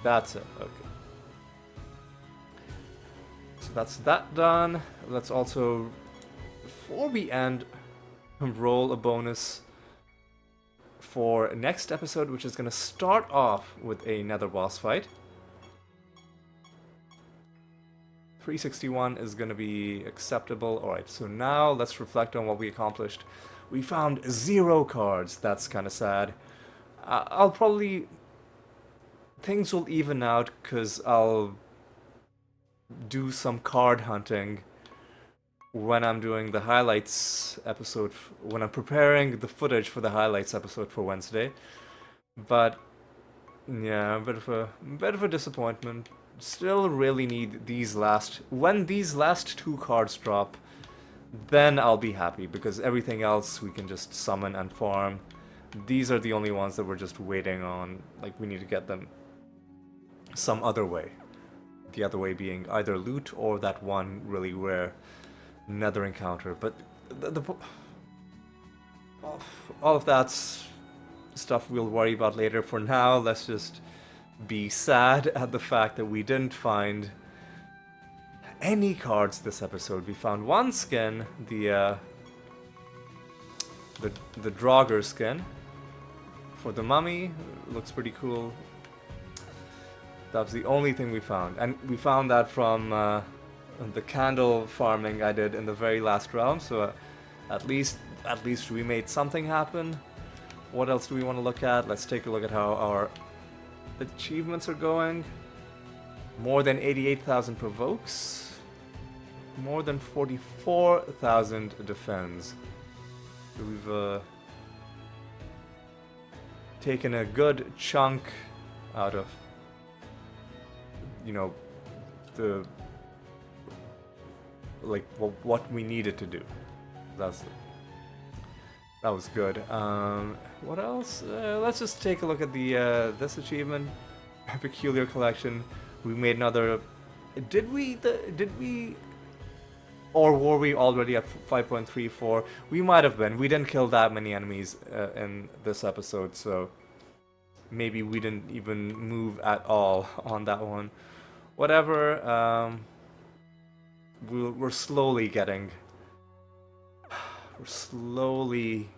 That's it, okay. So that's that done. Let's also, before we end, roll a bonus for next episode, which is going to start off with a nether boss fight. 361 is going to be acceptable. Alright, so now let's reflect on what we accomplished. We found 0 cards. That's kind of sad. I'll probably... Things will even out because I'll do some card hunting when I'm doing the highlights episode, when I'm preparing the footage for the highlights episode for Wednesday. But yeah, a bit of a disappointment. Still really need these when these last 2 cards drop, then I'll be happy, because everything else we can just summon and farm. These are the only ones that we're just waiting on, like we need to get them some other way. The other way being either loot or that one really rare nether encounter. But all of that's stuff we'll worry about later. For now, let's just be sad at the fact that we didn't find any cards this episode. We found one skin, the Draugr skin for the mummy. Looks pretty cool. That was the only thing we found, and we found that from the candle farming I did in the very last round. So at least we made something happen. What else do we want to look at? Let's take a look at how our achievements are going. More than 88,000 provokes. More than 44,000 defends. So we've taken a good chunk out of, you know, the like what we needed to do. That was good. What else? Let's just take a look at the this achievement, peculiar collection. We made another. Did we? Or were we already at 5.34? We might have been. We didn't kill that many enemies in this episode, so maybe we didn't even move at all on that one. Whatever. We're slowly getting. We're slowly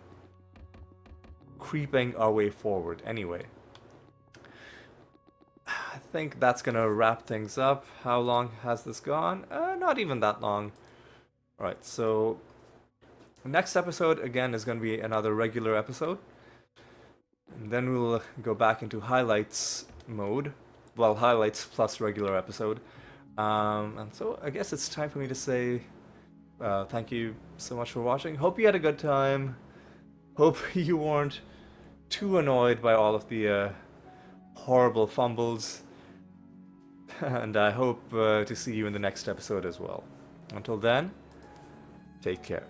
creeping our way forward. Anyway, I think that's gonna wrap things up. How long has this gone? Not even that long. Alright, so next episode again is gonna be another regular episode. And then we'll go back into highlights mode. Well, highlights plus regular episode. And so I guess it's time for me to say thank you so much for watching. Hope you had a good time. Hope you weren't too annoyed by all of the horrible fumbles. And I hope to see you in the next episode as well. Until then, take care.